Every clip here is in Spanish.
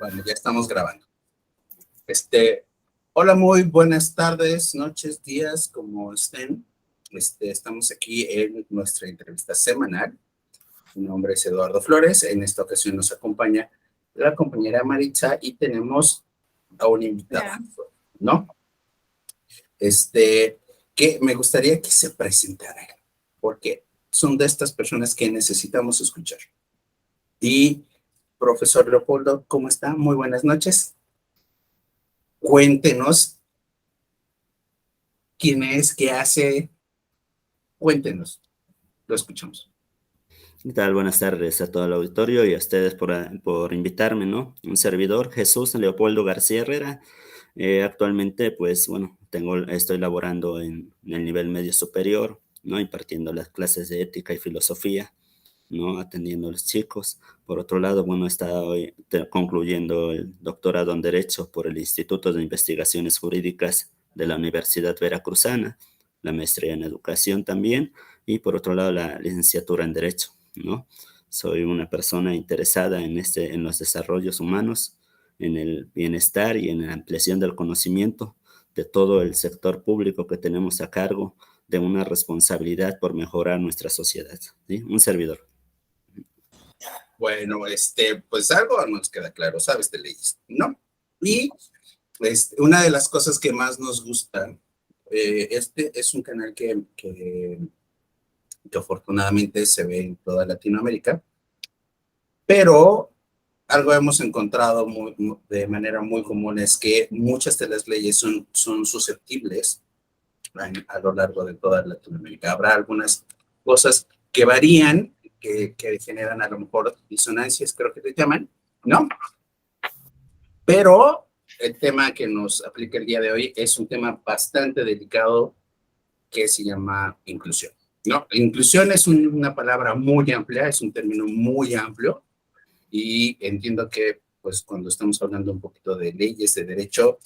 Bueno, ya estamos grabando. Hola, muy buenas tardes, noches, días, como estén. Estamos aquí en nuestra entrevista semanal. Mi nombre es Eduardo Flores. En esta ocasión nos acompaña la compañera Maritza y tenemos a un invitado, ¿no? Que me gustaría que se presentara, porque son de estas personas que necesitamos escuchar. Y profesor Leopoldo, ¿cómo está? Muy buenas noches. Cuéntenos quién es, qué hace. Cuéntenos, lo escuchamos. ¿Qué tal? Buenas tardes a todo el auditorio y a ustedes por invitarme, ¿no? Un servidor, Jesús Leopoldo García Herrera. Actualmente, pues, bueno, estoy laborando en el nivel medio superior, ¿no? Impartiendo las clases de ética y filosofía, ¿no? Atendiendo a los chicos. Por otro lado, bueno, he estado hoy concluyendo el doctorado en Derecho por el Instituto de Investigaciones Jurídicas de la Universidad Veracruzana, la maestría en Educación también, y por otro lado, la licenciatura en Derecho, ¿no? Soy una persona interesada en los desarrollos humanos, en el bienestar y en la ampliación del conocimiento de todo el sector público que tenemos a cargo de una responsabilidad por mejorar nuestra sociedad, ¿sí? Un servidor. Bueno, pues algo nos queda claro, sabes de leyes, ¿no? Y una de las cosas que más nos gusta, este es un canal que afortunadamente se ve en toda Latinoamérica, pero algo hemos encontrado de manera muy común es que muchas de las leyes son susceptibles a lo largo de toda Latinoamérica. Habrá algunas cosas que varían, que generan a lo mejor disonancias, creo que le llaman, ¿no? Pero el tema que nos aplica el día de hoy es un tema bastante delicado que se llama inclusión, ¿no? Inclusión es una palabra muy amplia, es un término muy amplio y entiendo que pues cuando estamos hablando un poquito de leyes, de derecho,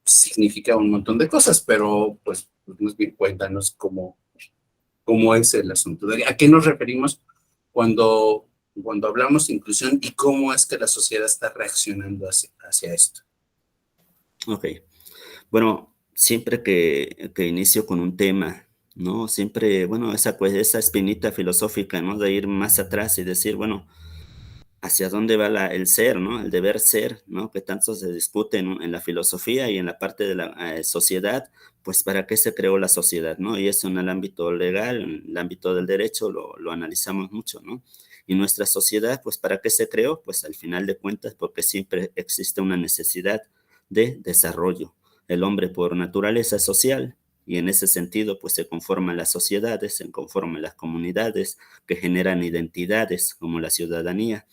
significa un montón de cosas, pero pues más bien cuéntanos cómo es el asunto. ¿A qué nos referimos cuando hablamos de inclusión y cómo es que la sociedad está reaccionando hacia esto? Ok. Bueno, siempre que inicio con un tema, ¿no? Siempre, bueno, esa espinita filosófica, ¿no? De ir más atrás y decir, bueno, hacia dónde va el ser, ¿no? El deber ser, ¿no? Que tanto se discute en la filosofía y en la parte de la sociedad, pues para qué se creó la sociedad, ¿no? Y eso en el ámbito legal, en el ámbito del derecho, lo analizamos mucho, ¿no? Y nuestra sociedad, pues para qué se creó, pues al final de cuentas, porque siempre existe una necesidad de desarrollo. El hombre por naturaleza es social, y en ese sentido, pues se conforman las sociedades, se conforman las comunidades que generan identidades como la ciudadanía.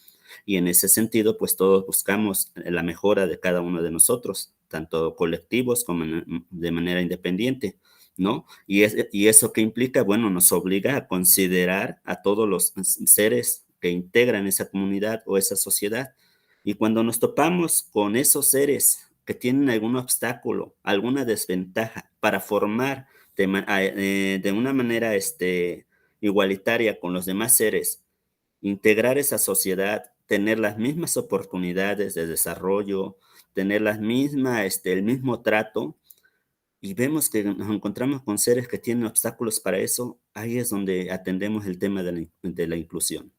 Y en ese sentido, pues todos buscamos la mejora de cada uno de nosotros, tanto colectivos como de manera independiente, ¿no? Y eso que implica, bueno, nos obliga a considerar a todos los seres que integran esa comunidad o esa sociedad. Y cuando nos topamos con esos seres que tienen algún obstáculo, alguna desventaja para formar de una manera igualitaria con los demás seres, integrar esa sociedad, tener las mismas oportunidades de desarrollo, tener el mismo trato, y vemos que nos encontramos con seres que tienen obstáculos para eso. Ahí es donde atendemos el tema de la inclusión,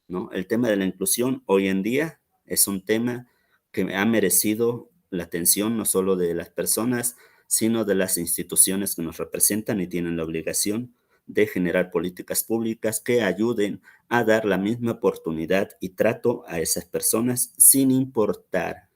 ¿no? El tema de la inclusión hoy en día es un tema que ha merecido la atención no solo de las personas, sino de las instituciones que nos representan y tienen la obligación de generar políticas públicas que ayuden a dar la misma oportunidad y trato a esas personas sin importar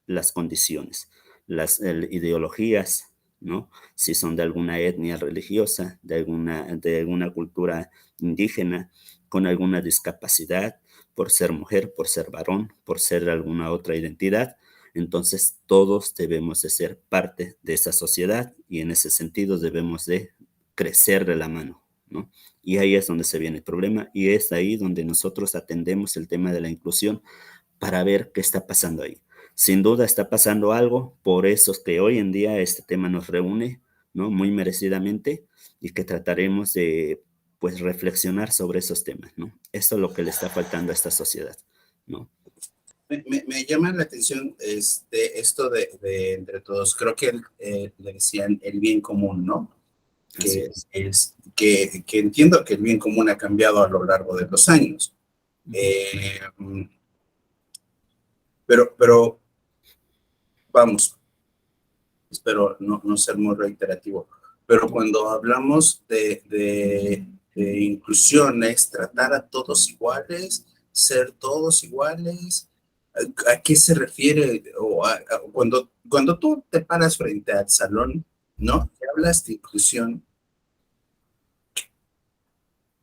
las condiciones, las ideologías, ¿no? Si son de alguna etnia religiosa, de alguna cultura indígena, con alguna discapacidad, por ser mujer, por ser varón, por ser alguna otra identidad. Entonces todos debemos de ser parte de esa sociedad y en ese sentido debemos de crecer de la mano, ¿no? Y ahí es donde se viene el problema y es ahí donde nosotros atendemos el tema de la inclusión para ver qué está pasando ahí. Sin duda está pasando algo, por eso es que hoy en día este tema nos reúne, ¿no? Muy merecidamente y que trataremos de, pues, reflexionar sobre esos temas, ¿no? Eso es lo que le está faltando a esta sociedad, ¿no? Me llama la atención esto de entre todos. Creo que le decían el bien común, ¿no? Así Que, es. que entiendo que el bien común ha cambiado a lo largo de los años. Ujú. Eh, pero vamos, espero no ser muy reiterativo, pero cuando hablamos de inclusión es tratar a todos iguales, ser todos iguales. ¿A qué se refiere? Cuando tú te paras frente al salón, ¿no? Y hablas de inclusión,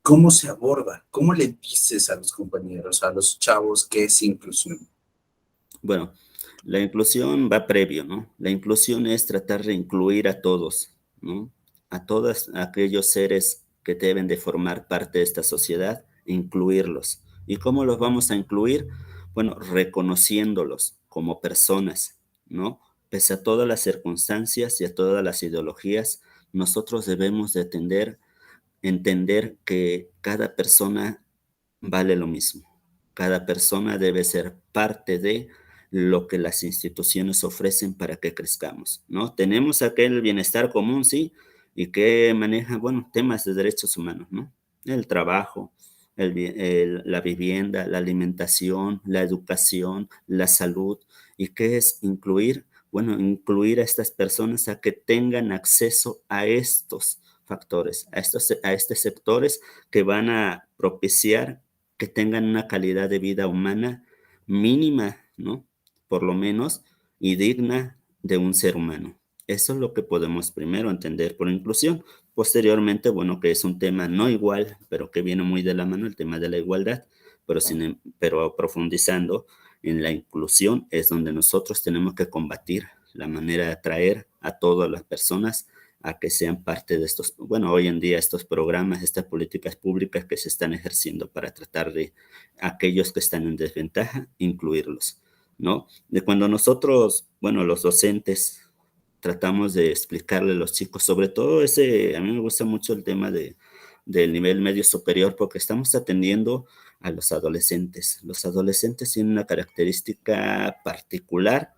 ¿cómo se aborda? ¿Cómo le dices a los compañeros, a los chavos, qué es inclusión? Bueno, la inclusión va previo, ¿no? La inclusión es tratar de incluir a todos, ¿no? A todos aquellos seres que deben de formar parte de esta sociedad, incluirlos. ¿Y cómo los vamos a incluir? Bueno, reconociéndolos como personas, ¿no? Pese a todas las circunstancias y a todas las ideologías, nosotros debemos de entender que cada persona vale lo mismo. Cada persona debe ser parte de lo que las instituciones ofrecen para que crezcamos, ¿no? Tenemos aquel bienestar común, sí, y que maneja, bueno, temas de derechos humanos, ¿no? El trabajo, la vivienda, la alimentación, la educación, la salud. ¿Y qué es incluir? Bueno, incluir a estas personas a que tengan acceso a estos factores, a estos sectores que van a propiciar que tengan una calidad de vida humana mínima, ¿no? Por lo menos, y digna de un ser humano. Eso es lo que podemos primero entender por inclusión. Posteriormente, bueno, que es un tema no igual, pero que viene muy de la mano el tema de la igualdad, pero profundizando en la inclusión es donde nosotros tenemos que combatir la manera de atraer a todas las personas a que sean parte de estos, bueno, hoy en día estos programas, estas políticas públicas que se están ejerciendo para tratar de aquellos que están en desventaja, incluirlos, ¿no? De cuando nosotros, bueno, los docentes, tratamos de explicarle a los chicos, sobre todo ese, a mí me gusta mucho el tema del nivel medio superior, porque estamos atendiendo a los adolescentes. Los adolescentes tienen una característica particular,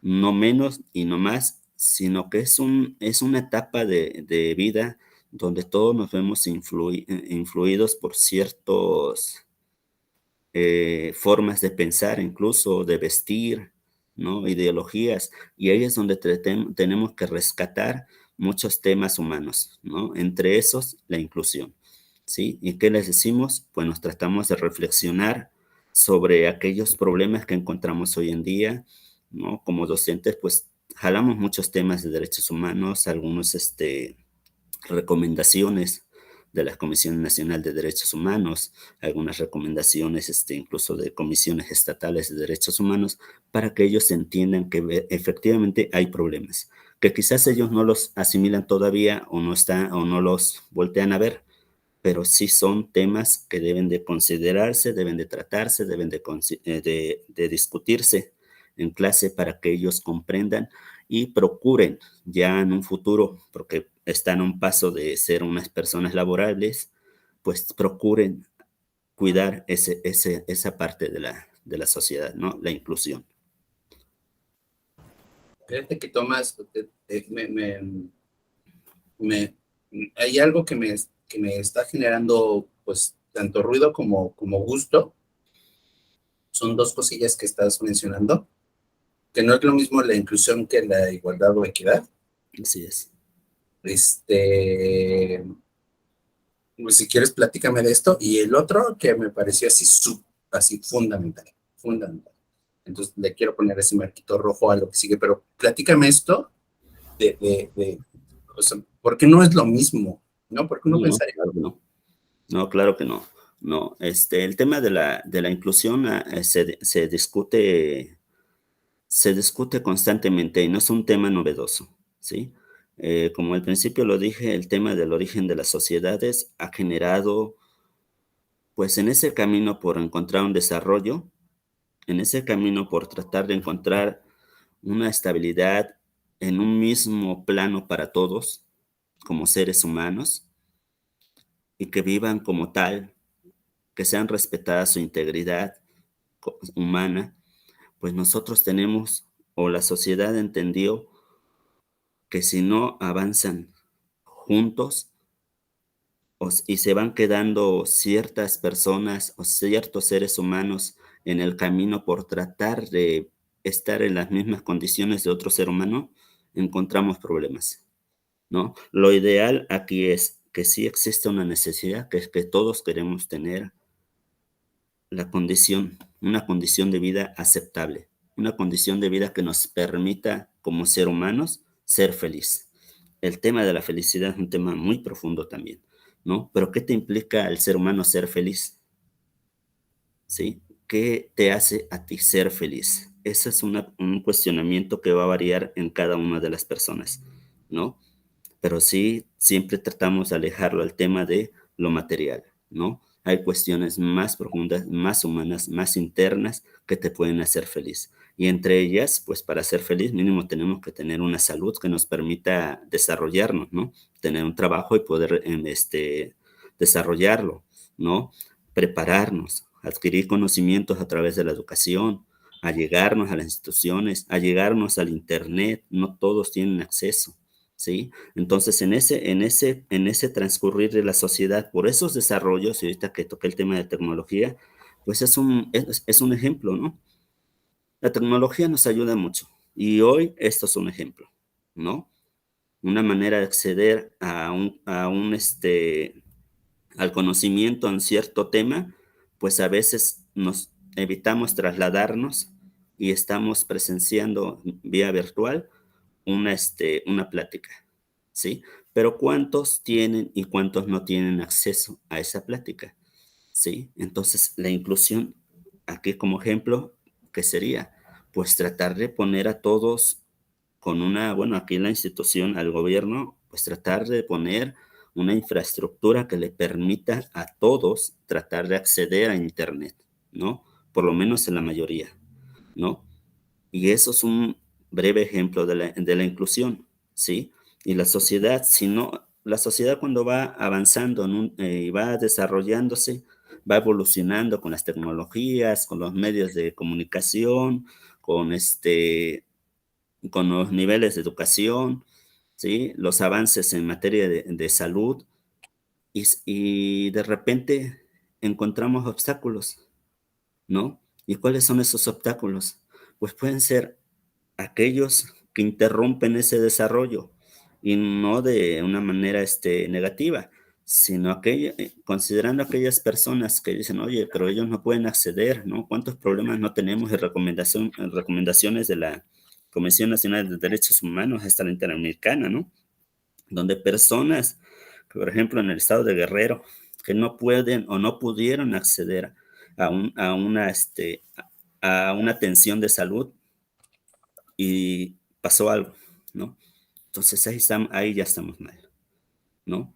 no menos y no más, sino que es una etapa de vida donde todos nos vemos influidos por ciertos formas de pensar, incluso de vestir, ¿no? Ideologías, y ahí es donde tenemos que rescatar muchos temas humanos, ¿no? Entre esos, la inclusión, ¿sí? ¿Y qué les decimos? Pues nos tratamos de reflexionar sobre aquellos problemas que encontramos hoy en día, ¿no? Como docentes, pues jalamos muchos temas de derechos humanos, algunos, recomendaciones de la Comisión Nacional de Derechos Humanos, algunas recomendaciones incluso de comisiones estatales de derechos humanos, para que ellos entiendan que efectivamente hay problemas, que quizás ellos no los asimilan todavía o no los voltean a ver, pero sí son temas que deben de considerarse, deben de tratarse, deben de discutirse en clase para que ellos comprendan y procuren ya en un futuro, porque están a un paso de ser unas personas laborables, pues procuren cuidar esa parte de la sociedad, ¿no? La inclusión. Fíjate que Tomás, me- hay algo que me está generando, pues, tanto ruido como gusto. Son dos cosillas que estás mencionando, que no es lo mismo la inclusión que la igualdad o equidad. Así es. Este, pues, si quieres, platícame de esto. Y el otro que me pareció así fundamental, fundamental. Entonces le quiero poner ese marquito rojo a lo que sigue, pero platícame esto o sea, porque no es lo mismo, ¿no? Porque uno No, pensaría, claro que no. No, claro que no. No, el tema de la inclusión se discute constantemente y no es un tema novedoso, ¿sí? Como al principio lo dije, el tema del origen de las sociedades ha generado, pues en ese camino por encontrar un desarrollo, en ese camino por tratar de encontrar una estabilidad en un mismo plano para todos, como seres humanos, y que vivan como tal, que sean respetadas su integridad humana, pues nosotros tenemos, o la sociedad entendió, que si no avanzan juntos y se van quedando ciertas personas o ciertos seres humanos en el camino por tratar de estar en las mismas condiciones de otro ser humano, encontramos problemas, ¿no? Lo ideal aquí es que sí existe una necesidad, que es que todos queremos tener una condición de vida aceptable, una condición de vida que nos permita, como ser humanos, ser feliz. El tema de la felicidad es un tema muy profundo también, ¿no? Pero ¿qué te implica al ser humano ser feliz? ¿Sí? ¿Qué te hace a ti ser feliz? Ese es un cuestionamiento que va a variar en cada una de las personas, ¿no? Pero sí, siempre tratamos de alejarlo al tema de lo material, ¿no? Hay cuestiones más profundas, más humanas, más internas que te pueden hacer feliz. Y entre ellas, pues para ser feliz mínimo tenemos que tener una salud que nos permita desarrollarnos, ¿no? Tener un trabajo y poder desarrollarlo, ¿no? Prepararnos, adquirir conocimientos a través de la educación, allegarnos a las instituciones, allegarnos al Internet. No todos tienen acceso, ¿sí? Entonces, en ese transcurrir de la sociedad, por esos desarrollos, y ahorita que toqué el tema de tecnología, pues es un ejemplo, ¿no? La tecnología nos ayuda mucho y hoy esto es un ejemplo, ¿no? Una manera de acceder al conocimiento en cierto tema, pues a veces nos evitamos trasladarnos y estamos presenciando vía virtual una plática, ¿sí? Pero ¿cuántos tienen y cuántos no tienen acceso a esa plática? ¿Sí? Entonces, la inclusión, aquí como ejemplo, ¿qué sería? Pues tratar de poner a todos bueno, aquí la institución, al gobierno, pues tratar de poner una infraestructura que le permita a todos tratar de acceder a Internet, ¿no? Por lo menos en la mayoría, ¿no? Y eso es un breve ejemplo de la inclusión, ¿sí? Y la sociedad, si no, la sociedad cuando va avanzando y va desarrollándose, va evolucionando con las tecnologías, con los medios de comunicación, con con los niveles de educación, ¿sí? Los avances en materia de salud, y de repente encontramos obstáculos, ¿no? ¿Y cuáles son esos obstáculos? Pues pueden ser aquellos que interrumpen ese desarrollo y no de una manera negativa, sino considerando aquellas personas que dicen, oye, pero ellos no pueden acceder, ¿no? ¿Cuántos problemas no tenemos de recomendaciones de la Comisión Nacional de Derechos Humanos hasta la Interamericana, ¿no? Donde personas, por ejemplo, en el estado de Guerrero, que no pueden o no pudieron acceder a, un, a, una, a una atención de salud y pasó algo, ¿no? Entonces ahí ya estamos mal, ¿no?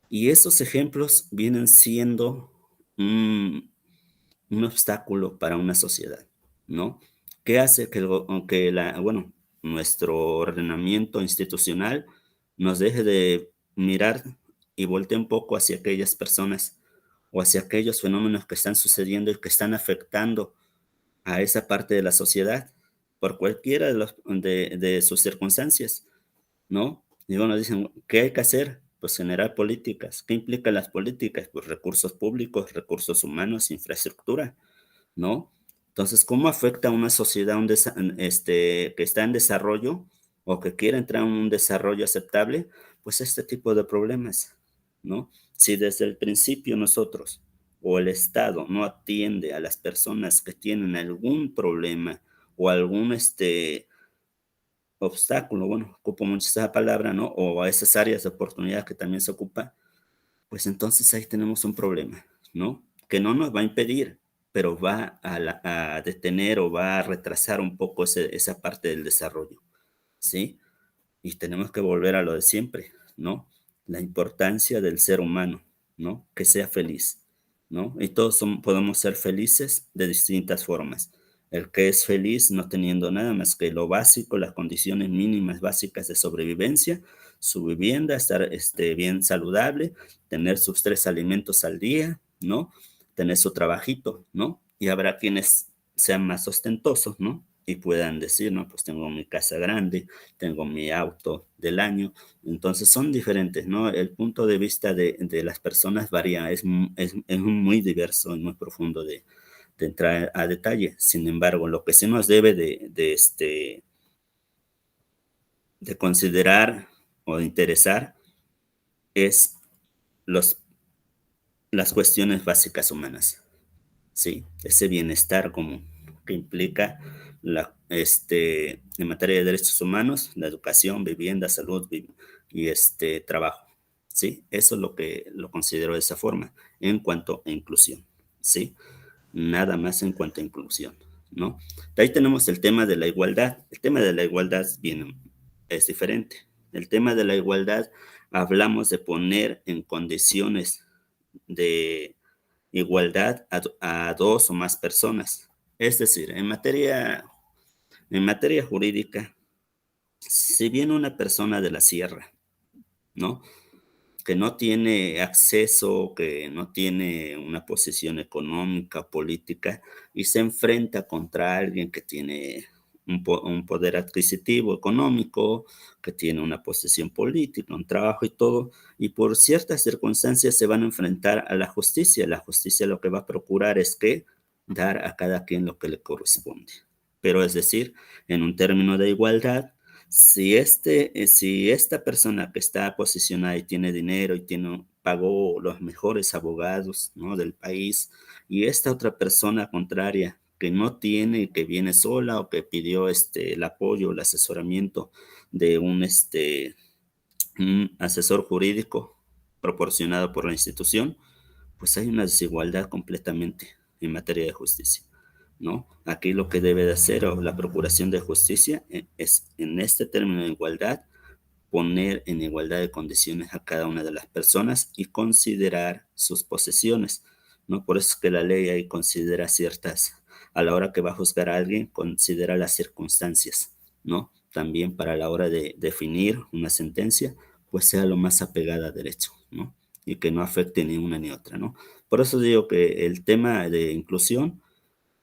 Y esos ejemplos vienen siendo un obstáculo para una sociedad, ¿no? ¿Qué hace bueno, nuestro ordenamiento institucional nos deje de mirar y voltee un poco hacia aquellas personas o hacia aquellos fenómenos que están sucediendo y que están afectando a esa parte de la sociedad por cualquiera de sus circunstancias, ¿no? Y bueno, dicen, ¿qué hay que hacer? Pues generar políticas. ¿Qué implican las políticas? Pues recursos públicos, recursos humanos, infraestructura, ¿no? Entonces, ¿cómo afecta a una sociedad que está en desarrollo o que quiere entrar en un desarrollo aceptable? Pues este tipo de problemas, ¿no? Si desde el principio nosotros o el Estado no atiende a las personas que tienen algún problema o algún obstáculo, bueno, ocupo mucho esa palabra, ¿no? O a esas áreas de oportunidad que también se ocupa, pues entonces ahí tenemos un problema, ¿no? Que no nos va a impedir, pero va a detener o va a retrasar un poco esa parte del desarrollo, ¿sí? Y tenemos que volver a lo de siempre, ¿no? La importancia del ser humano, ¿no? Que sea feliz, ¿no? Y todos podemos ser felices de distintas formas. El que es feliz no teniendo nada más que lo básico, las condiciones mínimas básicas de sobrevivencia, su vivienda, estar bien saludable, tener sus 3 alimentos al día, ¿no? Tener su trabajito, ¿no? Y habrá quienes sean más ostentosos, ¿no? y puedan decir, no, pues tengo mi casa grande, tengo mi auto del año. Entonces son diferentes, ¿no? El punto de vista de las personas varía, es muy diverso y muy profundo de entrar a detalle. Sin embargo, lo que sí nos debe de considerar o de interesar es los, las cuestiones básicas humanas, ¿sí? Ese bienestar común que implica en materia de derechos humanos, la educación, vivienda, salud y trabajo, ¿sí? Eso es lo que lo considero de esa forma en cuanto a inclusión, ¿sí? Nada más en cuanto a inclusión, ¿no? De ahí tenemos el tema de la igualdad. El tema de la igualdad es diferente. El tema de la igualdad hablamos de poner en condiciones de igualdad a dos o más personas. Es decir, en materia jurídica, si viene una persona de la sierra, ¿no? Que no tiene acceso, que no tiene una posición económica, política, y se enfrenta contra alguien que tiene un poder adquisitivo económico, que tiene una posición política, un trabajo y todo, y por ciertas circunstancias se van a enfrentar a la justicia. La justicia lo que va a procurar es que dar a cada quien lo que le corresponde. Pero es decir, en un término de igualdad, si esta persona que está posicionada y tiene dinero y pagó los mejores abogados, ¿no?, del país, y esta otra persona contraria que no tiene y que viene sola o que pidió el apoyo, el asesoramiento de un asesor jurídico proporcionado por la institución, pues hay una desigualdad completamente en materia de justicia, ¿no? Aquí lo que debe de hacer o la procuración de justicia es, en este término de igualdad, poner en igualdad de condiciones a cada una de las personas y considerar sus posesiones, ¿no? Por eso es que la ley ahí considera a la hora que va a juzgar a alguien, considera las circunstancias, ¿no? También para la hora de definir una sentencia, pues sea lo más apegada a derecho, ¿no? Y que no afecte ni una ni otra, ¿no? Por eso digo que el tema de inclusión,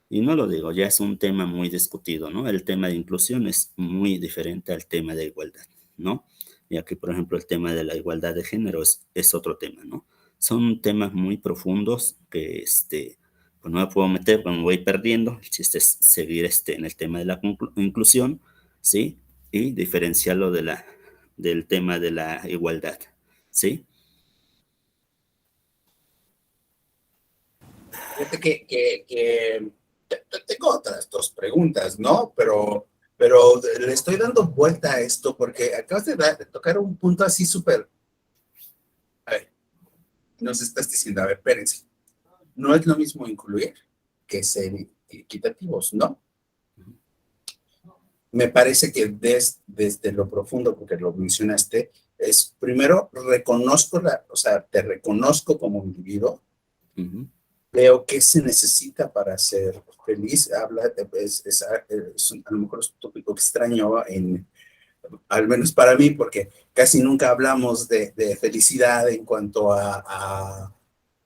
y no lo digo, ya es un tema muy discutido, ¿no? El tema de inclusión es muy diferente al tema de igualdad, ¿no? Y aquí, por ejemplo, el tema de la igualdad de género es otro tema, ¿no? Son temas muy profundos que, pues no me puedo meter, pues me voy perdiendo. El chiste es seguir en el tema de la inclusión, ¿sí? Y diferenciarlo del tema de la igualdad, ¿sí? Fíjate que tengo otras dos preguntas, ¿no? Pero le estoy dando vuelta a esto porque acabas de tocar un punto así súper. A ver, nos estás diciendo, a ver, espérense, no es lo mismo incluir que ser equitativos, ¿no? Me parece que desde lo profundo, porque lo mencionaste, es primero reconozco o sea, te reconozco como individuo, veo qué se necesita para ser feliz. A lo mejor es un tópico extraño, al menos para mí, porque casi nunca hablamos de felicidad en cuanto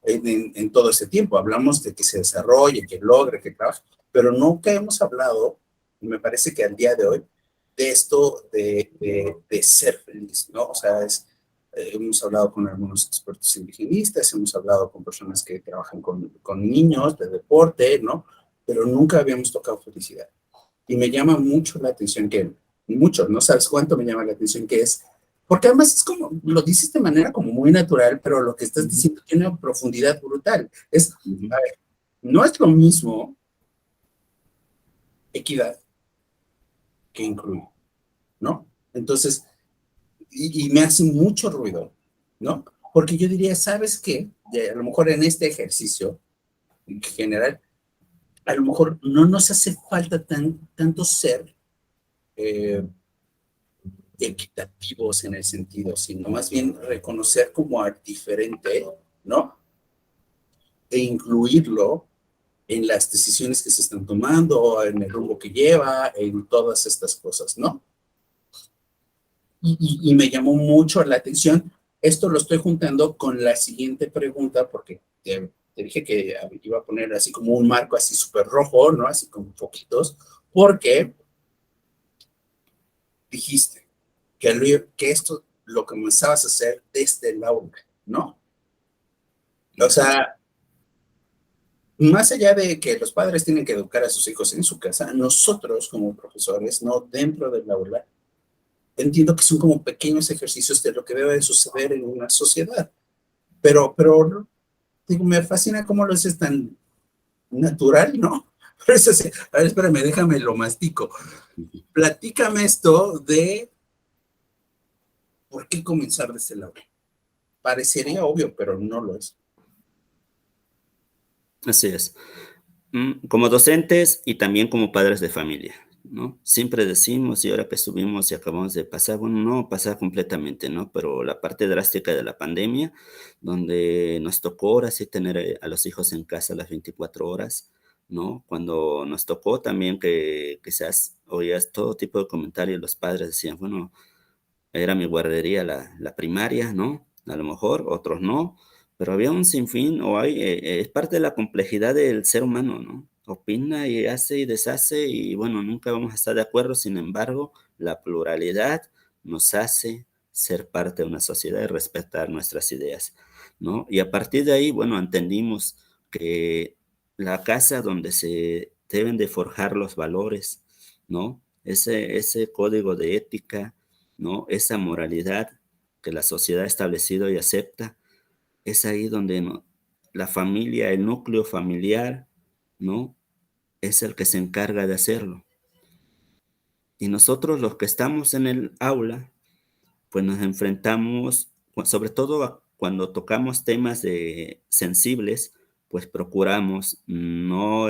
en todo ese tiempo. Hablamos de que se desarrolle, que logre, que trabaje, pero nunca hemos hablado, y me parece que al día de hoy, de esto de ser feliz, ¿no? O sea, hemos hablado con algunos expertos indigenistas, hemos hablado con personas que trabajan con niños de deporte, ¿no? Pero nunca habíamos tocado felicidad. Y me llama mucho la atención mucho, no sabes cuánto me llama la atención que es, porque además es como, lo dices de manera como muy natural, pero lo que estás diciendo tiene una profundidad brutal. A ver, no es lo mismo equidad que incluir, ¿no? Entonces, y me hace mucho ruido, ¿no? Porque yo diría, ¿sabes qué? A lo mejor en este ejercicio en general, a lo mejor no nos hace falta tanto ser eh, equitativos en el sentido, sino más bien reconocer como diferente, ¿no? E incluirlo en las decisiones que se están tomando, en el rumbo que lleva, en todas estas cosas, ¿no? Y me llamó mucho la atención. Esto lo estoy juntando con la siguiente pregunta, porque te dije que iba a poner así como un marco así súper rojo, ¿no? Así como poquitos, porque dijiste que esto lo comenzabas a hacer desde el aula, ¿no? O sea, más allá de que los padres tienen que educar a sus hijos en su casa, nosotros como profesores, no dentro del aula, entiendo que son como pequeños ejercicios de lo que debe de suceder en una sociedad. Pero digo, me fascina cómo lo haces tan natural, ¿no? Pero es así, a ver, espérame, déjame lo mastico. Platícame esto de por qué comenzar desde el aula. Parecería obvio, pero no lo es. Así es. Como docentes y también como padres de familia, ¿no? Siempre decimos, y ahora que estuvimos y acabamos de pasar, bueno, no pasar completamente, ¿no? Pero la parte drástica de la pandemia, donde nos tocó ahora sí tener a los hijos en casa las 24 horas, ¿no? Cuando nos tocó también que quizás oías todo tipo de comentarios, los padres decían, bueno, era mi guardería la primaria, ¿no? A lo mejor, otros no, pero había un sinfín, o hay, es parte de la complejidad del ser humano, ¿no? Opina y hace y deshace y bueno, nunca vamos a estar de acuerdo, sin embargo, la pluralidad nos hace ser parte de una sociedad y respetar nuestras ideas, ¿no? Y a partir de ahí, bueno, entendimos que la casa donde se deben de forjar los valores, ¿no? Ese código de ética, ¿no? Esa moralidad que la sociedad ha establecido y acepta, es ahí donde la familia, el núcleo familiar, ¿no? Es el que se encarga de hacerlo. Y nosotros los que estamos en el aula, pues nos enfrentamos, sobre todo cuando tocamos temas sensibles, pues procuramos no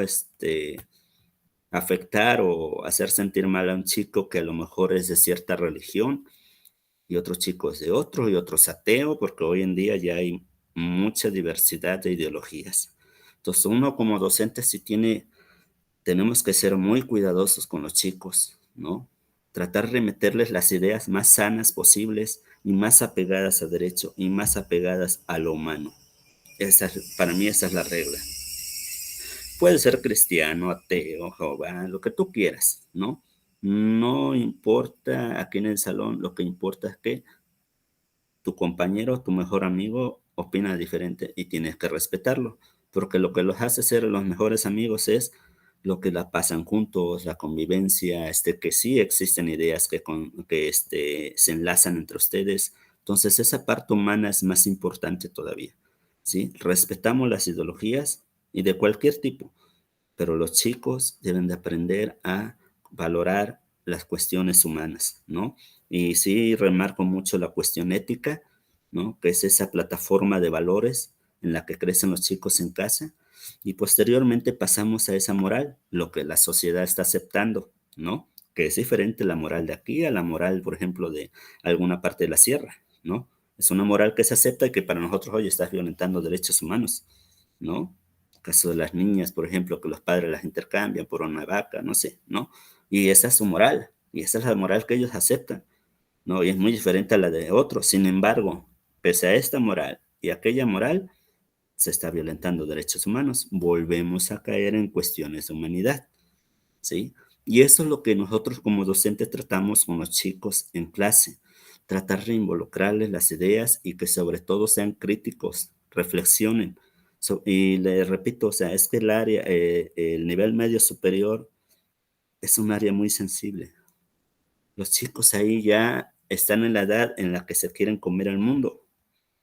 afectar o hacer sentir mal a un chico que a lo mejor es de cierta religión y otros chicos de otro y otros ateos, porque hoy en día ya hay mucha diversidad de ideologías. Entonces, uno como docente sí tenemos que ser muy cuidadosos con los chicos, ¿no? Tratar de meterles las ideas más sanas posibles y más apegadas a derecho y más apegadas a lo humano. Para mí esa es la regla. Puede ser cristiano, ateo, Jehová, lo que tú quieras, ¿no? No importa aquí en el salón, lo que importa es que tu compañero, tu mejor amigo opina diferente y tienes que respetarlo, porque lo que los hace ser los mejores amigos es lo que la pasan juntos, la convivencia, que sí existen ideas que se enlazan entre ustedes. Entonces, esa parte humana es más importante todavía, ¿sí? Respetamos las ideologías y de cualquier tipo, pero los chicos deben de aprender a valorar las cuestiones humanas, ¿no? Y sí remarco mucho la cuestión ética, ¿no? Que es esa plataforma de valores en la que crecen los chicos en casa y posteriormente pasamos a esa moral, lo que la sociedad está aceptando, ¿no? Que es diferente la moral de aquí a la moral, por ejemplo, de alguna parte de la sierra, ¿no? Es una moral que se acepta y que para nosotros hoy estás violentando derechos humanos, ¿no? Caso de las niñas, por ejemplo, que los padres las intercambian por una vaca, no sé, ¿no? Y esa es su moral, y esa es la moral que ellos aceptan, ¿no? Y es muy diferente a la de otros. Sin embargo, pese a esta moral y aquella moral, se está violentando derechos humanos. Volvemos a caer en cuestiones de humanidad, ¿sí? Y eso es lo que nosotros como docentes tratamos con los chicos en clase, tratar de involucrarles las ideas y que sobre todo sean críticos, reflexionen. Y le repito, o sea, es que el nivel medio superior es un área muy sensible. Los chicos ahí ya están en la edad en la que se quieren comer al mundo.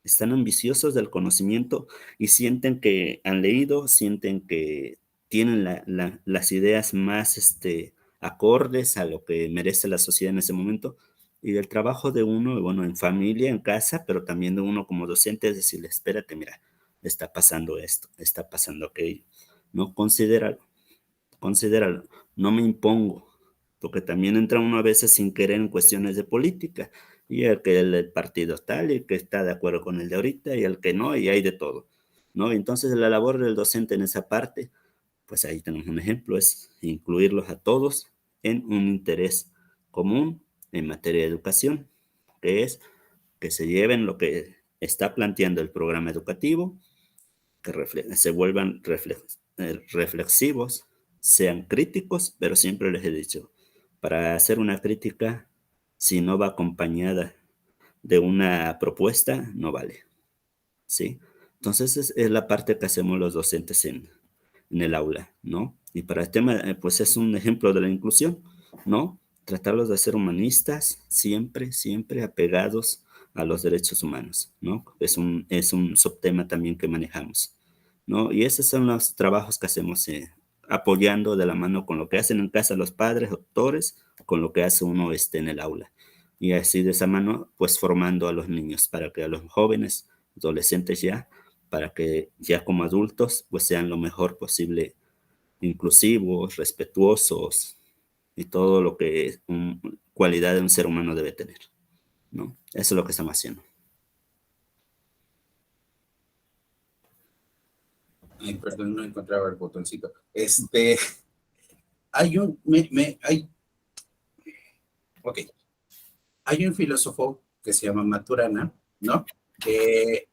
Están ambiciosos del conocimiento y sienten que han leído, sienten que tienen las ideas más acordes a lo que merece la sociedad en ese momento. Y del trabajo de uno, bueno, en familia, en casa, pero también de uno como docente, es decirle, espérate, mira, está pasando esto, está pasando aquello. No, considéralo, no me impongo, porque también entra uno a veces sin querer en cuestiones de política, y el que el partido tal, y el que está de acuerdo con el de ahorita, y el que no, y hay de todo, ¿no? Entonces la labor del docente en esa parte, pues ahí tenemos un ejemplo, es incluirlos a todos en un interés común en materia de educación, que es que se lleven lo que está planteando el programa educativo, que se vuelvan reflexivos, sean críticos, pero siempre les he dicho, para hacer una crítica, si no va acompañada de una propuesta, no vale, ¿sí? Entonces es la parte que hacemos los docentes en el aula, ¿no? Y para el tema, pues es un ejemplo de la inclusión, ¿no? Tratarlos de ser humanistas, siempre, siempre apegados a los derechos humanos, ¿no? Es un subtema también que manejamos, ¿no? Y esos son los trabajos que hacemos, apoyando de la mano con lo que hacen en casa los padres, doctores, con lo que hace uno en el aula. Y así de esa mano, pues formando a los niños para que a los jóvenes, adolescentes ya, para que ya como adultos pues sean lo mejor posible, inclusivos, respetuosos y todo lo que cualidad de un ser humano debe tener, ¿no? Eso es lo que estamos haciendo. Ay, perdón, no encontraba el botoncito. Hay un, ok, hay un filósofo que se llama Maturana, ¿no? Que,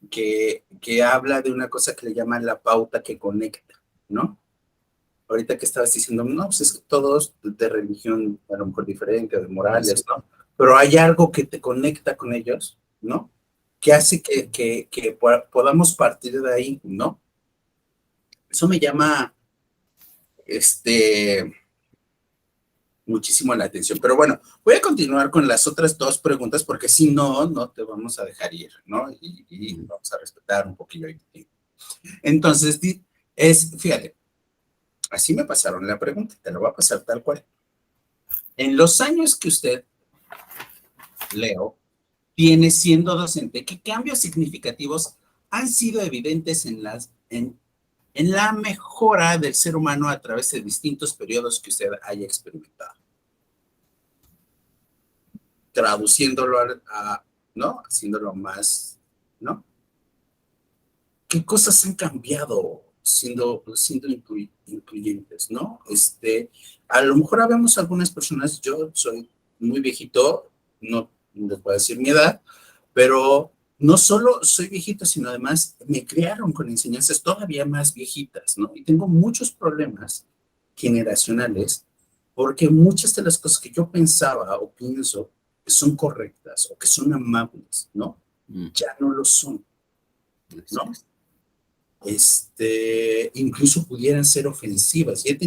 que habla de una cosa que le llaman la pauta que conecta, ¿no? Ahorita que estabas diciendo, no, pues es que todos de religión a lo mejor diferente, o de morales, ¿no? Pero hay algo que te conecta con ellos, ¿no? Que hace que podamos partir de ahí, ¿no? Eso me llama, este, muchísimo la atención. Pero bueno, voy a continuar con las otras dos preguntas porque si no, no te vamos a dejar ir, ¿no? Y vamos a respetar un poquillo el tiempo. Entonces, fíjate, así me pasaron la pregunta, te la voy a pasar tal cual. En los años que usted, Leo, tiene siendo docente, ¿qué cambios significativos han sido evidentes en la mejora del ser humano a través de distintos periodos que usted haya experimentado? Traduciéndolo ¿no? Haciéndolo más, ¿no? ¿Qué cosas han cambiado siendo incluyentes, ¿no? A lo mejor habemos algunas personas, yo soy muy viejito, no les puedo decir mi edad, pero no solo soy viejito, sino además me criaron con enseñanzas todavía más viejitas, ¿no? Y tengo muchos problemas generacionales porque muchas de las cosas que yo pensaba o pienso que son correctas o que son amables, ¿no? Ya no lo son, ¿no? Incluso pudieran ser ofensivas. Y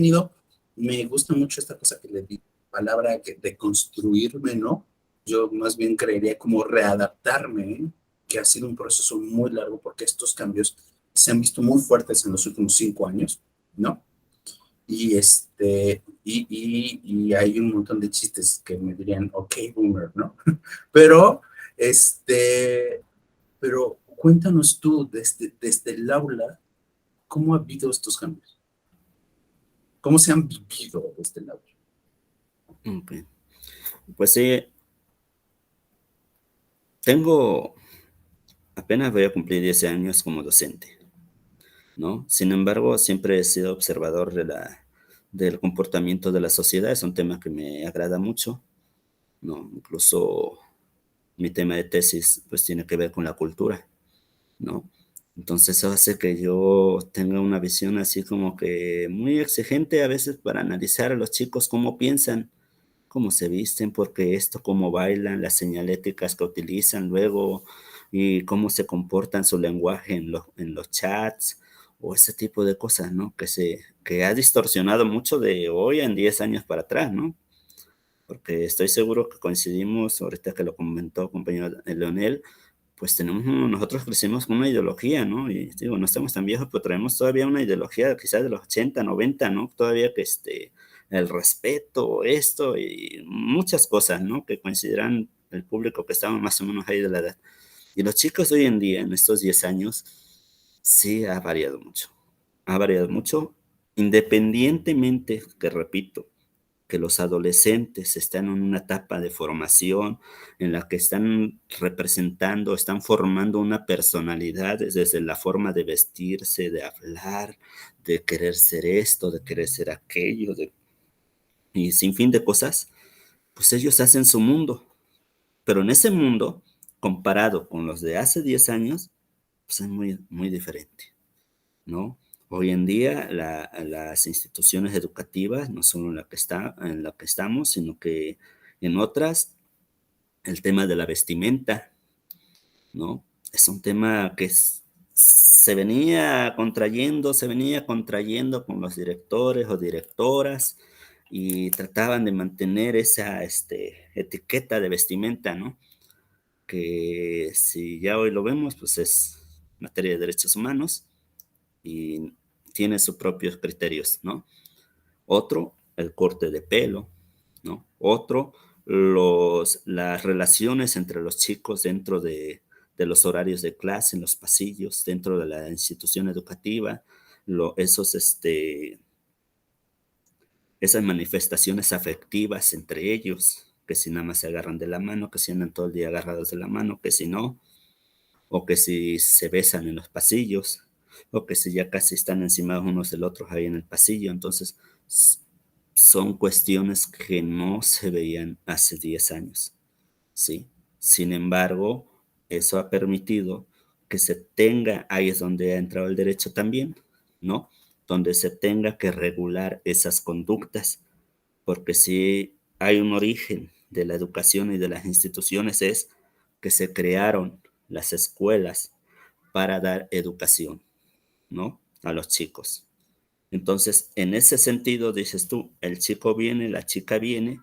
me gusta mucho esta cosa que le di, palabra de construirme, ¿no? Yo más bien creería como readaptarme, ¿eh? Que ha sido un proceso muy largo porque estos cambios se han visto muy fuertes en los últimos 5 años, ¿no? Y hay un montón de chistes que me dirían, ok, boomer, ¿no? Pero, pero cuéntanos tú desde el aula, ¿cómo ha habido estos cambios? ¿Cómo se han vivido desde el aula? Ok. Pues sí, tengo, apenas voy a cumplir 10 años como docente, ¿no? Sin embargo, siempre he sido observador del comportamiento de la sociedad, es un tema que me agrada mucho, ¿no? Incluso mi tema de tesis pues tiene que ver con la cultura, ¿no? Entonces eso hace que yo tenga una visión así como que muy exigente a veces para analizar a los chicos cómo piensan, cómo se visten, porque esto, cómo bailan, las señaléticas que utilizan luego y cómo se comportan su lenguaje en los chats o ese tipo de cosas, ¿no? Que ha distorsionado mucho de hoy en 10 años para atrás, ¿no? Porque estoy seguro que coincidimos, ahorita que lo comentó compañero Leonel, pues nosotros crecimos con una ideología, ¿no? Y digo, no estamos tan viejos, pero traemos todavía una ideología quizás de los 80, 90, ¿no? Todavía que el respeto, esto y muchas cosas, ¿no? Que consideran el público que estamos más o menos ahí de la edad. Y los chicos de hoy en día, en estos 10 años, sí ha variado mucho. Ha variado mucho, independientemente, que repito, que los adolescentes están en una etapa de formación en la que están representando, están formando una personalidad desde la forma de vestirse, de hablar, de querer ser esto, de querer ser aquello, y sin fin de cosas, pues ellos hacen su mundo. Pero en ese mundo, comparado con los de hace 10 años, pues es muy, muy diferente, ¿no? Hoy en día las instituciones educativas, no solo en la que estamos, sino que en otras, el tema de la vestimenta, ¿no? Es un tema que se venía contrayendo con los directores o directoras y trataban de mantener esa etiqueta de vestimenta, ¿no? Que si ya hoy lo vemos, pues es materia de derechos humanos y tiene sus propios criterios, ¿no? Otro, el corte de pelo, ¿no? Otro, las relaciones entre los chicos dentro de los horarios de clase, en los pasillos, dentro de la institución educativa, esos, esas manifestaciones afectivas entre ellos, que si nada más se agarran de la mano, que si andan todo el día agarrados de la mano, que si no, o que si se besan en los pasillos, o que si ya casi están encima unos del otro ahí en el pasillo. Entonces, son cuestiones que no se veían hace 10 años, ¿sí? Sin embargo, eso ha permitido que se tenga, ahí es donde ha entrado el derecho también, ¿no? Donde se tenga que regular esas conductas, porque si hay un origen de la educación y de las instituciones es que se crearon las escuelas para dar educación, ¿no? A los chicos. Entonces, en ese sentido, dices tú, el chico viene, la chica viene,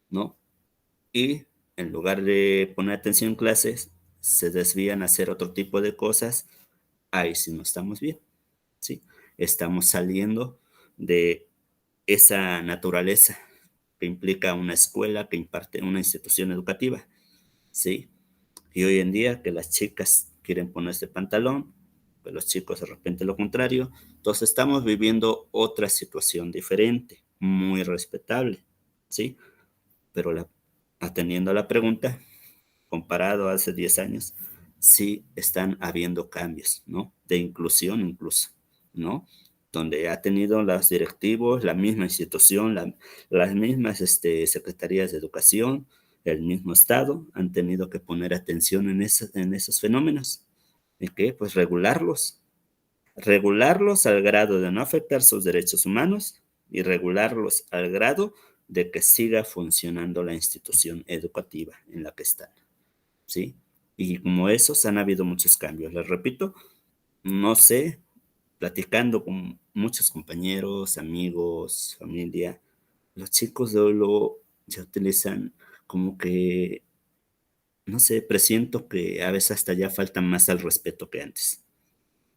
¿no? Y en lugar de poner atención en clases, se desvían a hacer otro tipo de cosas. Ahí sí no estamos bien, ¿sí? Estamos saliendo de esa naturaleza que implica una escuela, que imparte una institución educativa, ¿sí? Y hoy en día que las chicas quieren ponerse pantalón, que los chicos de repente lo contrario. Entonces estamos viviendo otra situación diferente, muy respetable, ¿sí? Pero atendiendo a la pregunta, comparado a hace 10 años, sí están habiendo cambios, ¿no? De inclusión incluso, ¿no? Donde ha tenido los directivos, la misma institución, las mismas secretarías de educación, el mismo Estado, han tenido que poner atención en esos fenómenos. ¿Y qué? Pues regularlos al grado de no afectar sus derechos humanos y regularlos al grado de que siga funcionando la institución educativa en la que están. ¿Sí? Y como esos han habido muchos cambios. Les repito, no sé, platicando con muchos compañeros, amigos, familia, los chicos de hoy ya utilizan como que, no sé, presiento que a veces hasta ya falta más al respeto que antes,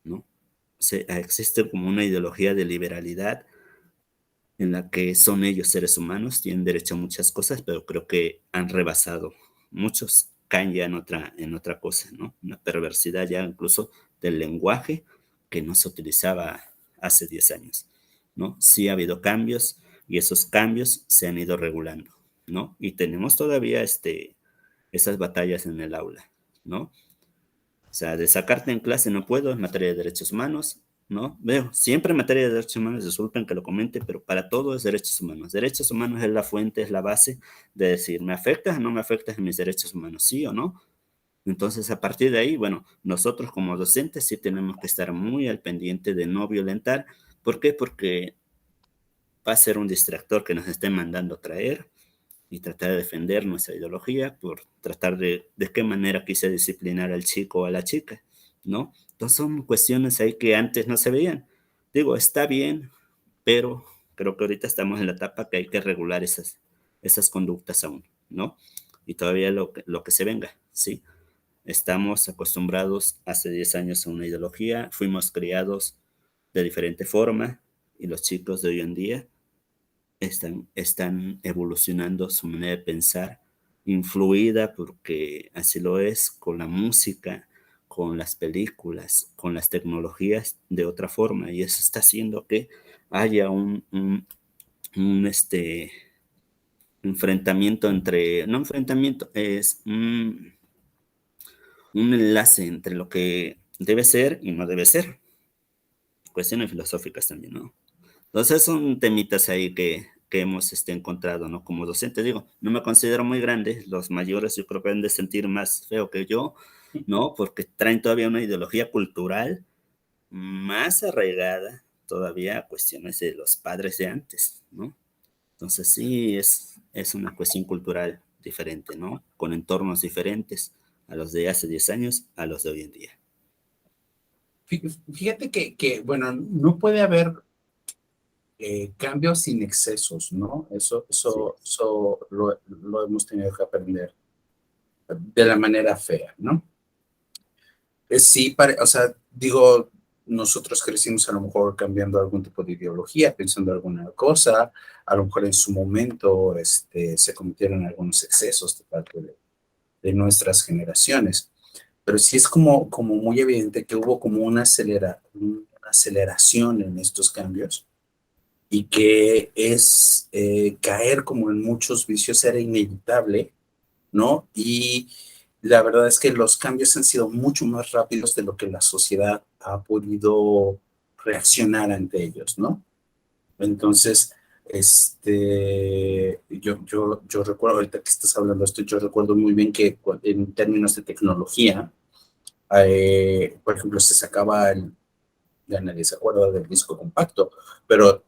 ¿no? O sea, existe como una ideología de liberalidad en la que son ellos seres humanos, tienen derecho a muchas cosas, pero creo que han rebasado. Muchos caen ya en otra cosa, ¿no? Una perversidad ya incluso del lenguaje que no se utilizaba hace 10 años, ¿no? Sí ha habido cambios y esos cambios se han ido regulando, ¿no? Y tenemos todavía esas batallas en el aula, ¿no? O sea, de sacarte en clase no puedo, en materia de derechos humanos, ¿no? Veo, siempre en materia de derechos humanos, disculpen que lo comente, pero para todo es derechos humanos. Derechos humanos es la fuente, es la base de decir, ¿me afectas o no me afectas en mis derechos humanos? ¿Sí o no? Entonces, a partir de ahí, bueno, nosotros como docentes sí tenemos que estar muy al pendiente de no violentar. ¿Por qué? Porque va a ser un distractor que nos estén mandando traer y tratar de defender nuestra ideología por tratar de qué manera quise disciplinar al chico o a la chica, ¿no? Entonces son cuestiones ahí que antes no se veían. Digo, está bien, pero creo que ahorita estamos en la etapa que hay que regular esas conductas aún, ¿no? Y todavía lo que se venga, ¿sí? Estamos acostumbrados hace 10 años a una ideología, fuimos criados de diferente forma y los chicos de hoy en día están evolucionando su manera de pensar, influida porque así lo es con la música, con las películas, con las tecnologías de otra forma. Y eso está haciendo que haya un enfrentamiento entre, no enfrentamiento, es un enlace entre lo que debe ser y no debe ser. Cuestiones filosóficas también, ¿no? Entonces son temitas ahí que hemos encontrado, ¿no? Como docente, digo, no me considero muy grande, los mayores yo creo que han de sentir más feo que yo, ¿no? Porque traen todavía una ideología cultural más arraigada todavía a cuestiones de los padres de antes, ¿no? Entonces sí, es una cuestión cultural diferente, ¿no? Con entornos diferentes a los de hace 10 años a los de hoy en día. Fíjate bueno, no puede haber cambios sin excesos, ¿no? Sí, Eso lo hemos tenido que aprender de la manera fea, ¿no? Sí, o sea, digo, nosotros crecimos a lo mejor cambiando algún tipo de ideología, pensando alguna cosa, a lo mejor en su momento se cometieron algunos excesos de parte de nuestras generaciones, pero sí es como muy evidente que hubo como una aceleración en estos cambios y que es caer como en muchos vicios era inevitable, ¿no? Y la verdad es que los cambios han sido mucho más rápidos de lo que la sociedad ha podido reaccionar ante ellos, ¿no? Entonces, yo recuerdo, ahorita que estás hablando de esto, yo recuerdo muy bien que en términos de tecnología, por ejemplo, se sacaba ya nadie se acuerda del disco compacto, pero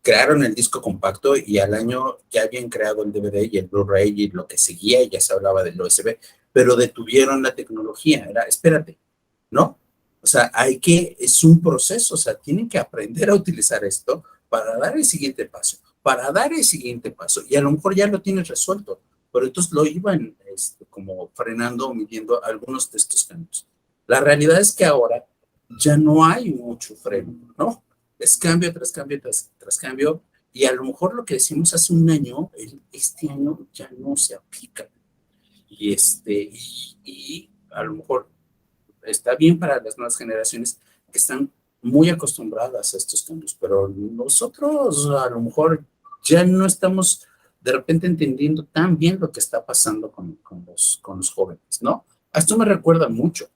crearon el disco compacto y al año ya habían creado el DVD y el Blu-ray y lo que seguía, y ya se hablaba del USB, pero detuvieron la tecnología, era, espérate, ¿no? O sea, es un proceso, o sea, tienen que aprender a utilizar esto para dar el siguiente paso, para dar el siguiente paso, y a lo mejor ya lo tienes resuelto, pero entonces lo iban como frenando o midiendo algunos de estos cambios. La realidad es que ahora ya no hay mucho freno, ¿no? Es cambio tras cambio tras cambio, y a lo mejor lo que decimos hace un año, este año ya no se aplica. Y a lo mejor está bien para las nuevas generaciones que están muy acostumbradas a estos cambios, pero nosotros a lo mejor ya no estamos de repente entendiendo tan bien lo que está pasando con los jóvenes, ¿no? A esto me recuerda mucho.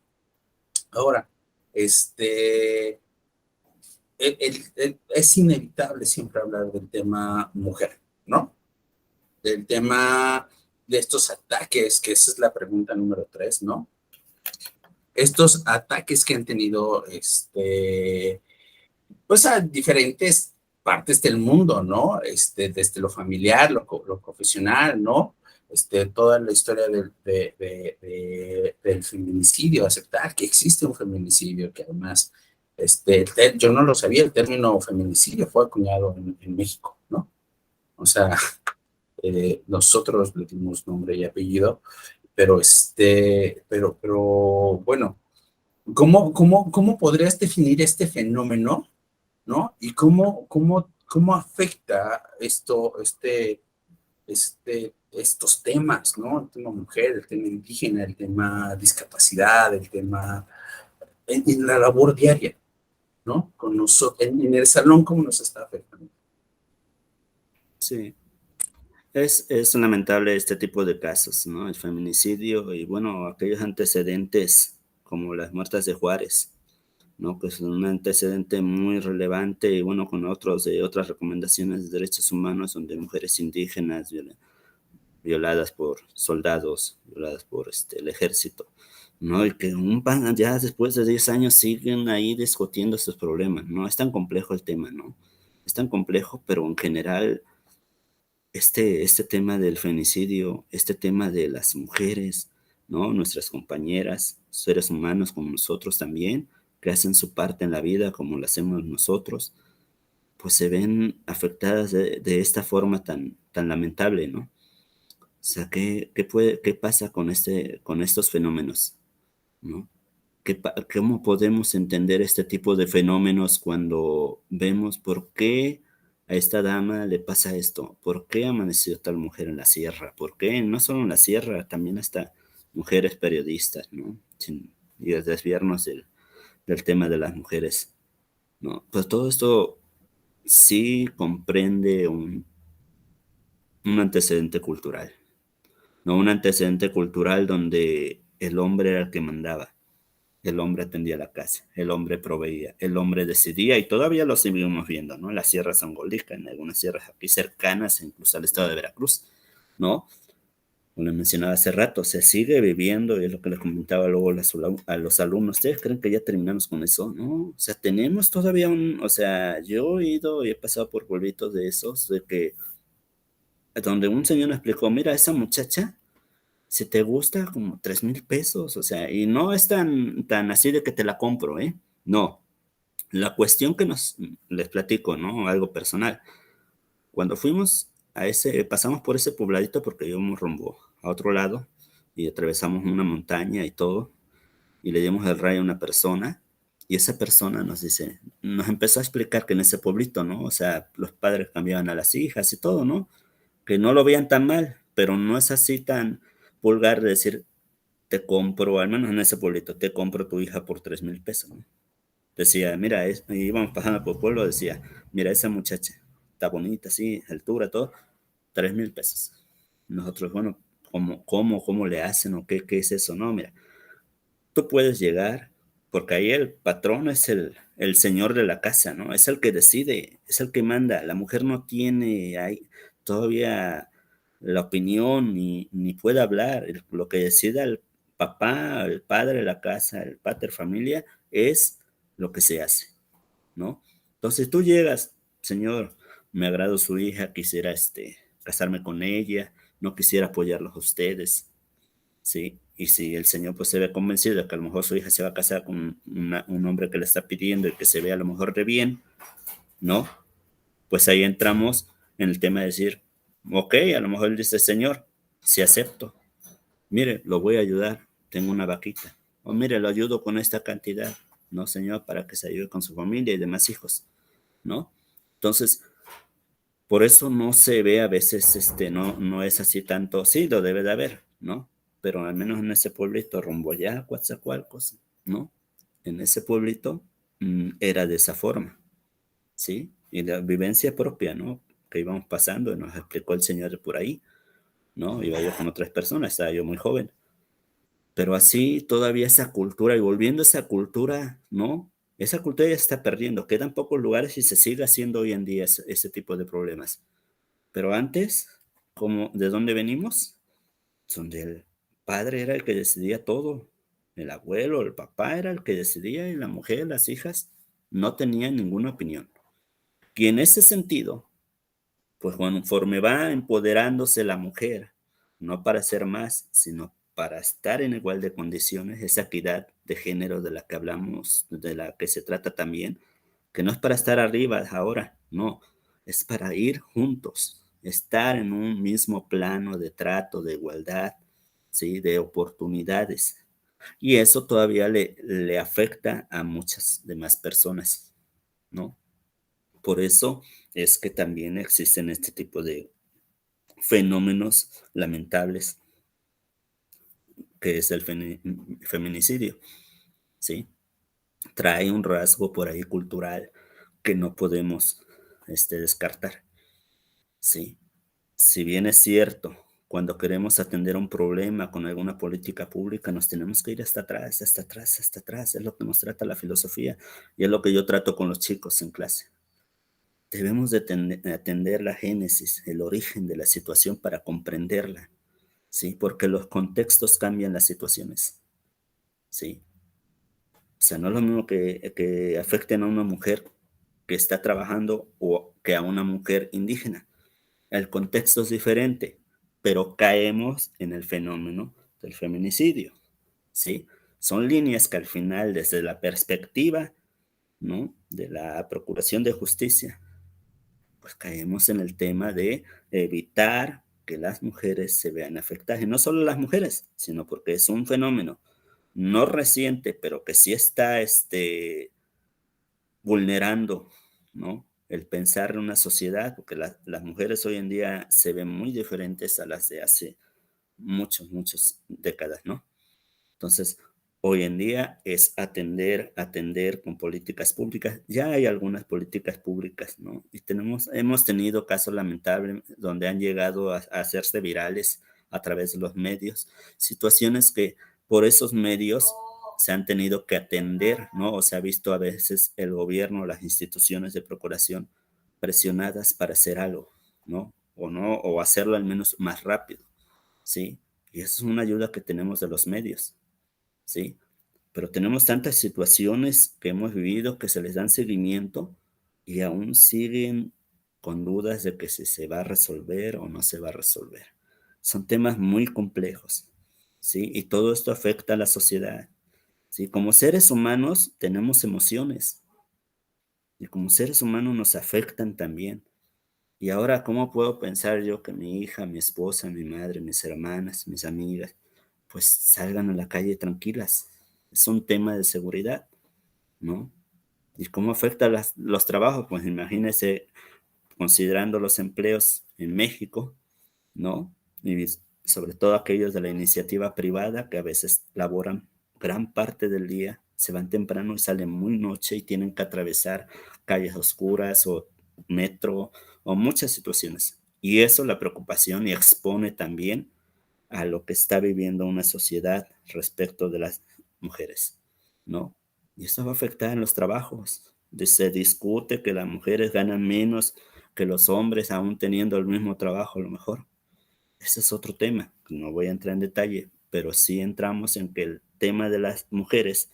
Ahora, este, es inevitable siempre hablar del tema mujer, ¿no? Del tema de estos ataques, que esa es la pregunta número 3, ¿no? Estos ataques que han tenido, pues a diferentes partes del mundo, ¿no? Desde lo familiar, lo profesional, ¿no? Toda la historia del feminicidio, aceptar que existe un feminicidio, que además, yo no lo sabía, el término feminicidio fue acuñado en México, ¿no? O sea, nosotros le dimos nombre y apellido, pero bueno, ¿cómo podrías definir este fenómeno, ¿no? Y cómo afecta estos temas, ¿no? El tema mujer, el tema indígena, el tema discapacidad, el tema en la labor diaria, ¿no? Con nosotros, en el salón, ¿cómo nos está afectando? sí. Es lamentable este tipo de casos, ¿no? El feminicidio y, bueno, aquellos antecedentes como las muertes de Juárez, ¿no? Que es un antecedente muy relevante y, bueno, con otros de otras recomendaciones de derechos humanos donde mujeres indígenas violadas por soldados, violadas por el ejército, ¿no? Y que ya después de 10 años siguen ahí discutiendo estos problemas, ¿no? Es tan complejo el tema, ¿no? Es tan complejo, pero en general este tema del feminicidio, este tema de las mujeres, ¿no? Nuestras compañeras, seres humanos como nosotros también, que hacen su parte en la vida como lo hacemos nosotros, pues se ven afectadas de esta forma tan lamentable, ¿no? O sea, ¿qué pasa con estos fenómenos, ¿no? ¿Cómo podemos entender este tipo de fenómenos cuando vemos por qué a esta dama le pasa esto? ¿Por qué amaneció tal mujer en la sierra? ¿Por qué? No solo en la sierra, también hasta mujeres periodistas, ¿no? Y desviarnos del tema de las mujeres, ¿no? Pues todo esto sí comprende un antecedente cultural, ¿no? Un antecedente cultural donde el hombre era el que mandaba. El hombre atendía la casa, el hombre proveía, el hombre decidía y todavía lo seguimos viendo, ¿no? En las sierras Sangolica, en algunas sierras aquí cercanas, incluso al estado de Veracruz, ¿no? como le mencionaba hace rato, se sigue viviendo, y es lo que les comentaba luego a los alumnos, ¿ustedes creen que ya terminamos con eso? No, o sea, tenemos todavía o sea, yo he ido y he pasado por pueblitos de esos, de que, donde un señor me explicó, mira, esa muchacha, si te gusta, como 3,000 pesos, o sea, y no es tan así de que te la compro, ¿eh? No, la cuestión que les platico, ¿no? Algo personal. Cuando fuimos pasamos por ese pobladito porque íbamos rumbo a otro lado y atravesamos una montaña y todo, y le dimos el rayo a una persona, y esa persona nos empezó a explicar que en ese pueblito, ¿no? O sea, los padres cambiaban a las hijas y todo, ¿no? Que no lo veían tan mal, pero no es así tan vulgar de decir, te compro, al menos en ese pueblito, te compro tu hija por 3,000 pesos, ¿no? Decía, mira, íbamos pasando por el pueblo, decía, mira, esa muchacha, está bonita, sí, altura, todo, 3,000 pesos. Nosotros, bueno, ¿cómo le hacen o qué es eso? No, mira, tú puedes llegar, porque ahí el patrón es el señor de la casa, ¿no? Es el que decide, es el que manda. La mujer no tiene ahí todavía la opinión ni puede hablar. Lo que decida el papá, el padre de la casa, el pater familia, es lo que se hace, ¿no? Entonces tú llegas, señor, me agrado su hija, quisiera casarme con ella, no quisiera apoyarlos a ustedes, ¿sí? Y si el señor pues se ve convencido de que a lo mejor su hija se va a casar con un hombre que le está pidiendo y que se ve a lo mejor de bien, ¿no? Pues ahí entramos en el tema de decir, ok, a lo mejor él dice, señor, si acepto, mire, lo voy a ayudar, tengo una vaquita, o mire, lo ayudo con esta cantidad, ¿no, señor? Para que se ayude con su familia y demás hijos, ¿no? Entonces, por eso no se ve a veces, no es así tanto, sí, lo debe de haber, ¿no? Pero al menos en ese pueblito, rumbo allá, Coatzacoalcos, ¿no? En ese pueblito era de esa forma, ¿sí? Y la vivencia propia, ¿no? Que íbamos pasando, nos explicó el señor de por ahí, ¿no? Iba yo con otras personas, estaba yo muy joven. Pero así todavía esa cultura, y volviendo a esa cultura, ¿no? Esa cultura ya está perdiendo. Quedan pocos lugares y se sigue haciendo hoy en día ese tipo de problemas. Pero antes, ¿de dónde venimos? Donde el padre era el que decidía todo. El abuelo, el papá era el que decidía y la mujer, las hijas, no tenían ninguna opinión. Y en ese sentido, pues conforme va empoderándose la mujer, no para ser más, sino para estar en igual de condiciones, esa equidad de género de la que hablamos, de la que se trata también, que no es para estar arriba ahora, no, es para ir juntos, estar en un mismo plano de trato, de igualdad, ¿sí? De oportunidades. Y eso todavía le afecta a muchas demás personas, ¿no? Por eso es que también existen este tipo de fenómenos lamentables, que es el feminicidio, ¿sí? Trae un rasgo por ahí cultural que no podemos descartar, ¿sí? Si bien es cierto, cuando queremos atender un problema con alguna política pública, nos tenemos que ir hasta atrás, hasta atrás, hasta atrás. Es lo que nos trata la filosofía y es lo que yo trato con los chicos en clase. Debemos de atender la génesis, el origen de la situación para comprenderla, ¿sí? Porque los contextos cambian las situaciones, ¿sí? O sea, no es lo mismo que afecten a una mujer que está trabajando o que a una mujer indígena. El contexto es diferente, pero caemos en el fenómeno del feminicidio, ¿sí? Son líneas que al final, desde la perspectiva, ¿no? De la procuración de justicia, pues caemos en el tema de evitar que las mujeres se vean afectadas. Y no solo las mujeres, sino porque es un fenómeno no reciente, pero que sí está vulnerando, ¿no? El pensar en una sociedad, porque las mujeres hoy en día se ven muy diferentes a las de hace muchas décadas, ¿no? Entonces, hoy en día es atender con políticas públicas. Ya hay algunas políticas públicas, ¿no? Y hemos tenido casos lamentables donde han llegado a hacerse virales a través de los medios, situaciones que por esos medios se han tenido que atender, ¿no? O se ha visto a veces el gobierno, las instituciones de procuración presionadas para hacer algo, ¿no? O no, o hacerlo al menos más rápido, ¿sí? Y eso es una ayuda que tenemos de los medios, ¿sí? Pero tenemos tantas situaciones que hemos vivido que se les dan seguimiento y aún siguen con dudas de que si se va a resolver o no se va a resolver. Son temas muy complejos, ¿sí? Y todo esto afecta a la sociedad, ¿sí? Como seres humanos tenemos emociones y como seres humanos nos afectan también. Y ahora, ¿cómo puedo pensar yo que mi hija, mi esposa, mi madre, mis hermanas, mis amigas, pues salgan a la calle tranquilas? Es un tema de seguridad, ¿no? ¿Y cómo afecta los trabajos? Pues imagínese, considerando los empleos en México, ¿no? Y sobre todo aquellos de la iniciativa privada que a veces laboran gran parte del día, se van temprano y salen muy noche y tienen que atravesar calles oscuras o metro o muchas situaciones. Y eso la preocupación y expone también a lo que está viviendo una sociedad respecto de las mujeres, ¿no? Y esto va a afectar en los trabajos. Se discute que las mujeres ganan menos que los hombres, aún teniendo el mismo trabajo a lo mejor. Ese es otro tema, no voy a entrar en detalle, pero sí entramos en que el tema de las mujeres,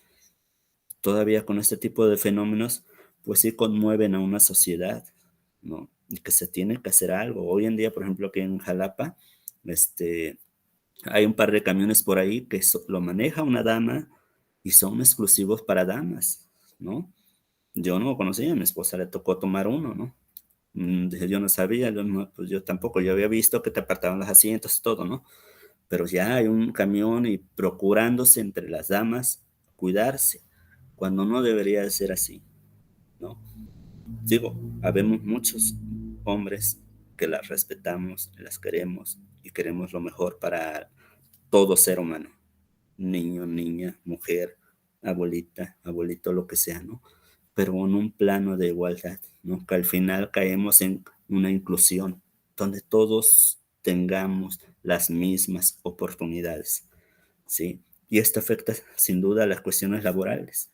todavía con este tipo de fenómenos, pues sí conmueven a una sociedad, ¿no? Y que se tiene que hacer algo. Hoy en día, por ejemplo, aquí en Jalapa, hay un par de camiones por ahí que lo maneja una dama y son exclusivos para damas, ¿no? Yo no conocía, a mi esposa le tocó tomar uno, ¿no? Dije, yo no sabía, pues yo tampoco, yo había visto que te apartaban los asientos y todo, ¿no? Pero ya hay un camión y procurándose entre las damas cuidarse, cuando no debería de ser así, ¿no? Digo, habemos muchos hombres que las respetamos, las queremos y queremos lo mejor para todo ser humano, niño, niña, mujer, abuelita, abuelito, lo que sea, ¿no? Pero en un plano de igualdad, ¿no? Que al final caemos en una inclusión, donde todos tengamos las mismas oportunidades, ¿sí? Y esto afecta sin duda a las cuestiones laborales,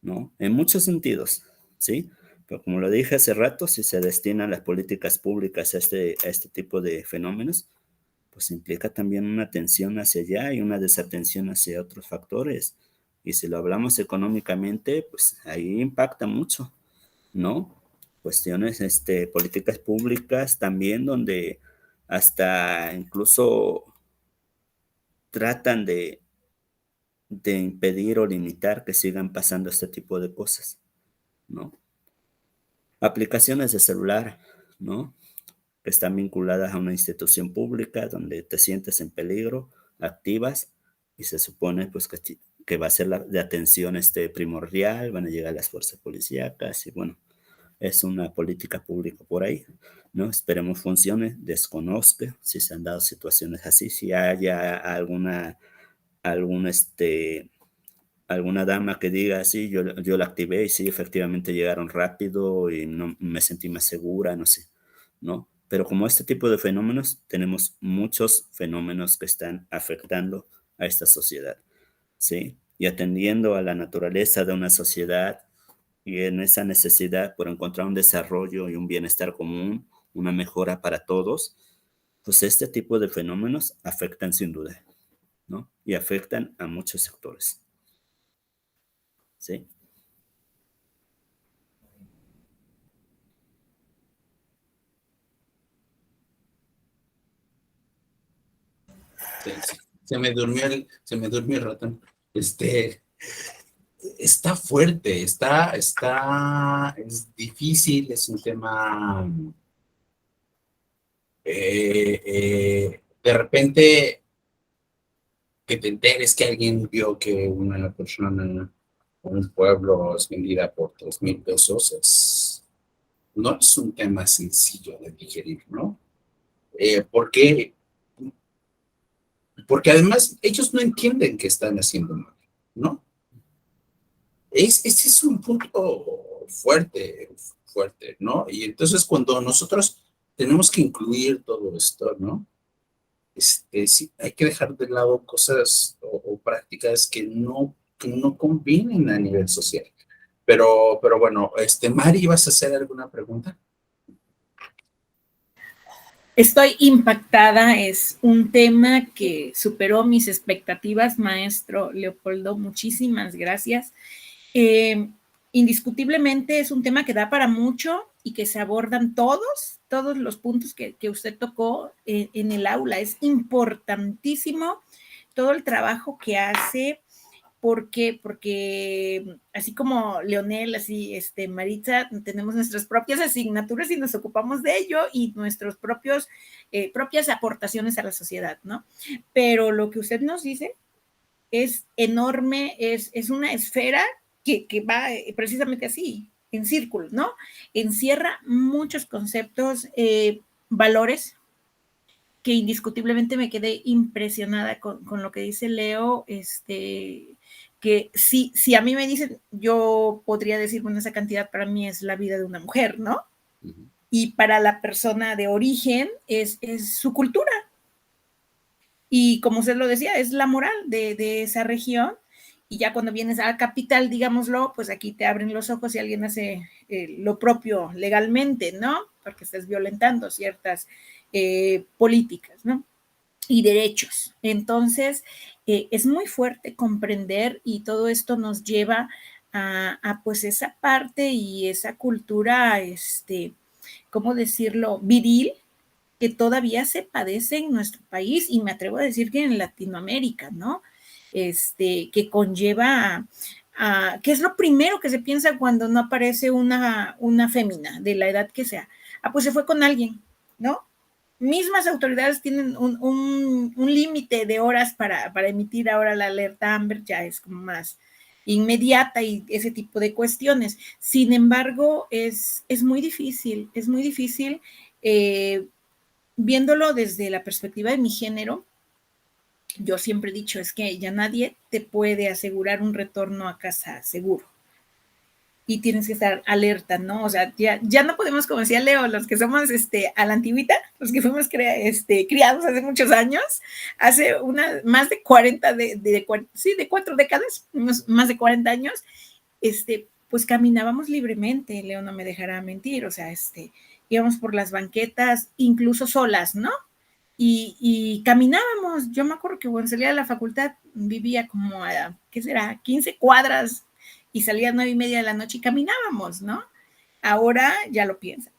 ¿no? En muchos sentidos, ¿sí? Pero como lo dije hace rato, si se destinan las políticas públicas a este tipo de fenómenos, pues implica también una atención hacia allá y una desatención hacia otros factores. Y si lo hablamos económicamente, pues ahí impacta mucho, ¿no? Cuestiones, políticas públicas también donde hasta incluso tratan de impedir o limitar que sigan pasando este tipo de cosas, ¿no? Aplicaciones de celular, ¿no? Que están vinculadas a una institución pública donde te sientes en peligro, activas y se supone pues que va a ser la de atención primordial, van a llegar las fuerzas policíacas y bueno, es una política pública por ahí, ¿no? Esperemos funcione, desconozca si se han dado situaciones así, si haya algún alguna dama que diga, sí, yo la activé y sí, efectivamente llegaron rápido y no, me sentí más segura, no sé, ¿no? Pero como este tipo de fenómenos, tenemos muchos fenómenos que están afectando a esta sociedad, ¿sí? Y atendiendo a la naturaleza de una sociedad y en esa necesidad por encontrar un desarrollo y un bienestar común, una mejora para todos, pues este tipo de fenómenos afectan sin duda, ¿no? Y afectan a muchos sectores, ¿sí? Se me durmió el ratón. Está fuerte, es difícil, es un tema, de repente que te enteres que alguien vio que una persona en un pueblo es vendida por 3,000 pesos, no es un tema sencillo de digerir, ¿no? Porque además ellos no entienden que están haciendo mal, ¿no? Ese es un punto fuerte, fuerte, ¿no? Y entonces cuando nosotros tenemos que incluir todo esto, ¿no? Sí, hay que dejar de lado cosas o prácticas que no convienen a nivel social. Pero bueno, Mari, ¿vas a hacer alguna pregunta? Estoy impactada, es un tema que superó mis expectativas, maestro Leopoldo, muchísimas gracias. Eh, Indiscutiblemente es un tema que da para mucho y que se abordan todos los puntos que usted tocó en el aula. Es importantísimo todo el trabajo que hace. ¿Por qué? Porque así como Leonel, así Maritza, tenemos nuestras propias asignaturas y nos ocupamos de ello y nuestros propias aportaciones a la sociedad, ¿no? Pero lo que usted nos dice es enorme, es una esfera que va precisamente así, en círculos, ¿no? Encierra muchos conceptos, valores, que indiscutiblemente me quedé impresionada con lo que dice Leo, que si a mí me dicen, yo podría decir, bueno, esa cantidad para mí es la vida de una mujer, ¿no? Uh-huh. Y para la persona de origen es su cultura. Y como usted lo decía, es la moral de esa región. Y ya cuando vienes a la capital, digámoslo, pues aquí te abren los ojos y alguien hace lo propio legalmente, ¿no? Porque estás violentando ciertas políticas, ¿no? Y derechos. Entonces, es muy fuerte comprender y todo esto nos lleva a pues esa parte y esa cultura, ¿cómo decirlo? Viril, que todavía se padece en nuestro país y me atrevo a decir que en Latinoamérica, ¿no? Que conlleva ¿qué es lo primero que se piensa cuando no aparece una fémina de la edad que sea? Pues se fue con alguien, ¿no? Mismas autoridades tienen un límite de horas para emitir ahora la alerta Amber, ya es como más inmediata y ese tipo de cuestiones. Sin embargo, es muy difícil, viéndolo desde la perspectiva de mi género. Yo siempre he dicho, es que ya nadie te puede asegurar un retorno a casa seguro. Y tienes que estar alerta, ¿no? O sea, ya no podemos, como decía Leo, los que somos a la antigüita, los que fuimos criados hace muchos años, hace más de 40, de 4 décadas, más de 40 años, pues caminábamos libremente, Leo no me dejará mentir, o sea, íbamos por las banquetas, incluso solas, ¿no? Y caminábamos, yo me acuerdo que cuando salía de la facultad vivía como a, ¿qué será?, 15 cuadras y salía a 9:30 de la noche y caminábamos, ¿no? Ahora ya lo piensas,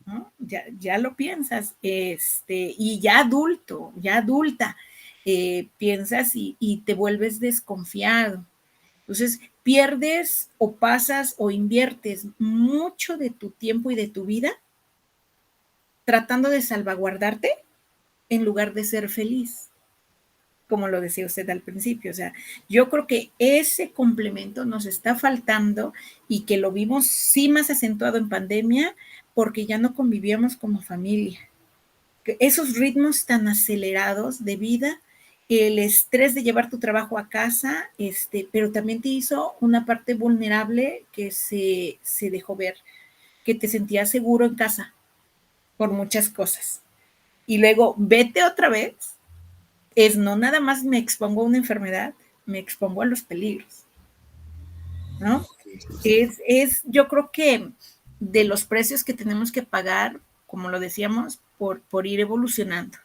¿no? Ya lo piensas, y ya adulta, piensas y te vuelves desconfiado. Entonces, pierdes o pasas o inviertes mucho de tu tiempo y de tu vida tratando de salvaguardarte en lugar de ser feliz, como lo decía usted al principio. O sea, yo creo que ese complemento nos está faltando y que lo vimos sí más acentuado en pandemia porque ya no convivíamos como familia. Esos ritmos tan acelerados de vida, el estrés de llevar tu trabajo a casa, pero también te hizo una parte vulnerable que se dejó ver, que te sentías seguro en casa por muchas cosas. Y luego vete otra vez, no nada más me expongo a una enfermedad, me expongo a los peligros, ¿no? Yo creo que de los precios que tenemos que pagar, como lo decíamos, por ir evolucionando,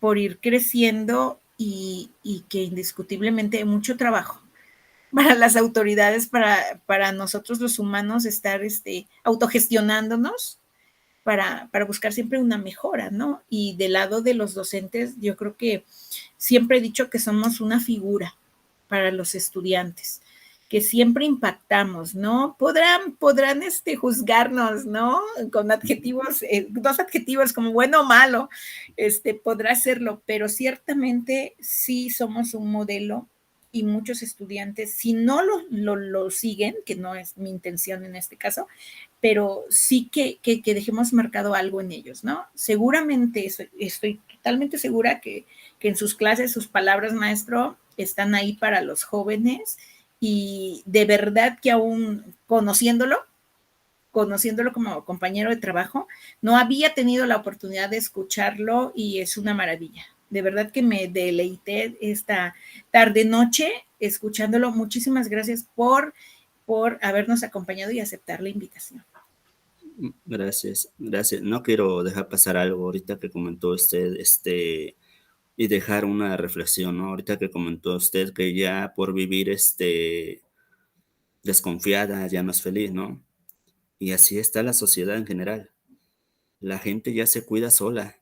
por ir creciendo y que indiscutiblemente hay mucho trabajo para las autoridades, para nosotros los humanos estar autogestionándonos para buscar siempre una mejora, ¿no? Y del lado de los docentes, yo creo que siempre he dicho que somos una figura para los estudiantes, que siempre impactamos, ¿no? Podrán juzgarnos, ¿no? Con adjetivos, 2 adjetivos como bueno o malo, podrá serlo, pero ciertamente sí somos un modelo y muchos estudiantes, si no lo siguen, que no es mi intención en este caso, pero sí que dejemos marcado algo en ellos, ¿no? Seguramente estoy totalmente segura que en sus clases, sus palabras, maestro, están ahí para los jóvenes y de verdad que aún conociéndolo como compañero de trabajo, no había tenido la oportunidad de escucharlo y es una maravilla. De verdad que me deleité esta tarde-noche escuchándolo. Muchísimas gracias por habernos acompañado y aceptar la invitación. Gracias, gracias. No quiero dejar pasar algo ahorita que comentó usted, y dejar una reflexión, ¿no? Ahorita que comentó usted que ya por vivir, desconfiada, ya no es feliz, ¿no? Y así está la sociedad en general. La gente ya se cuida sola,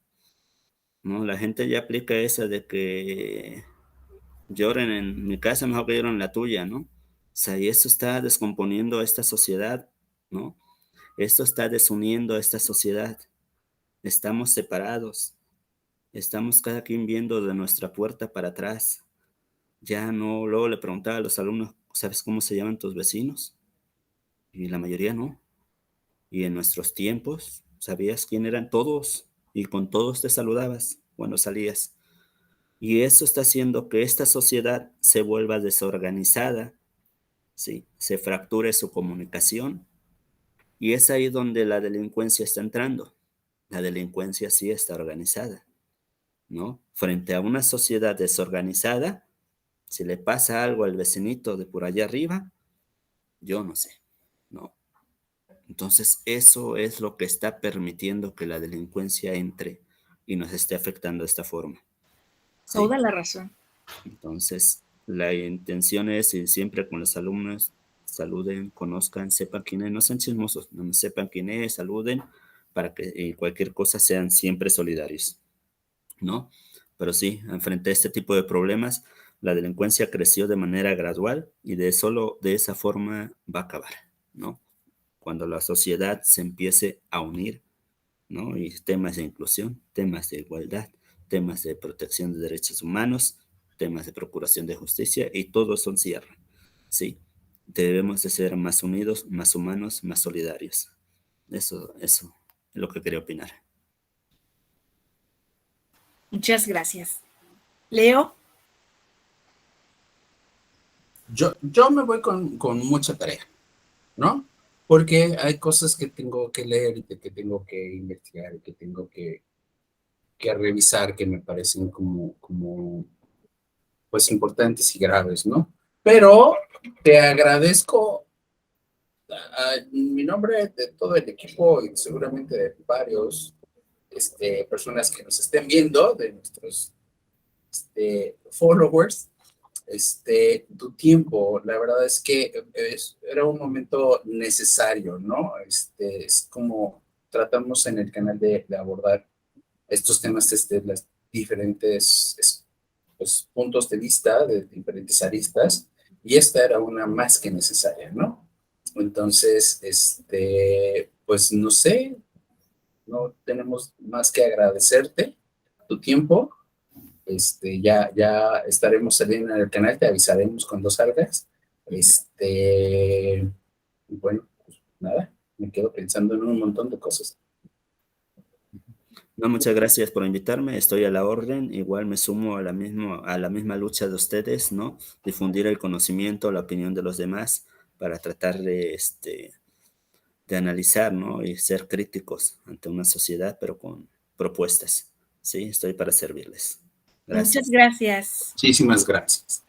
¿no? La gente ya aplica esa de que lloren en mi casa, mejor que lloren en la tuya, ¿no? O sea, y eso está descomponiendo a esta sociedad, ¿no? Esto está desuniendo a esta sociedad. Estamos separados, estamos cada quien viendo de nuestra puerta para atrás. Ya no, luego le preguntaba a los alumnos, ¿sabes cómo se llaman tus vecinos? Y la mayoría no. Y en nuestros tiempos, ¿sabías quién eran todos? Y con todos te saludabas cuando salías. Y eso está haciendo que esta sociedad se vuelva desorganizada, ¿sí? Se fracture su comunicación. Y es ahí donde la delincuencia está entrando. La delincuencia sí está organizada, ¿no? Frente a una sociedad desorganizada, si le pasa algo al vecinito de por allá arriba, yo no sé, ¿no? Entonces, eso es lo que está permitiendo que la delincuencia entre y nos esté afectando de esta forma, ¿sí? Toda la razón. Entonces, la intención es ir siempre con los alumnos, saluden, conozcan, sepan quién es, no sean chismosos, no sepan quién es, saluden, para que cualquier cosa sean siempre solidarios, ¿no? Pero sí, frente a este tipo de problemas, la delincuencia creció de manera gradual y de solo de esa forma va a acabar, ¿no? Cuando la sociedad se empiece a unir, ¿no? Y temas de inclusión, temas de igualdad, temas de protección de derechos humanos, temas de procuración de justicia, y todo son cierre, ¿sí? Debemos de ser más unidos, más humanos, más solidarios. Eso es lo que quería opinar. Muchas gracias. Leo. Yo me voy con mucha tarea, ¿no? Porque hay cosas que tengo que leer y que tengo que investigar y que tengo que revisar que me parecen como pues importantes y graves, ¿no? Pero te agradezco en mi nombre de todo el equipo y seguramente de varios personas que nos estén viendo, de nuestros followers, tu tiempo. La verdad es que era un momento necesario, ¿no? Es como tratamos en el canal de abordar estos temas desde las diferentes pues, puntos de vista, de diferentes aristas, y esta era una más que necesaria, ¿no? Entonces, pues no sé, no tenemos más que agradecerte tu tiempo. Ya estaremos saliendo en el canal, te avisaremos cuando salgas. Bueno, pues nada, me quedo pensando en un montón de cosas. No, muchas gracias por invitarme, estoy a la orden, igual me sumo a la misma lucha de ustedes, ¿no? Difundir el conocimiento, la opinión de los demás para tratar de analizar, ¿no? Y ser críticos ante una sociedad, pero con propuestas, ¿sí? Estoy para servirles. Muchas Gracias. gracias. Muchísimas gracias.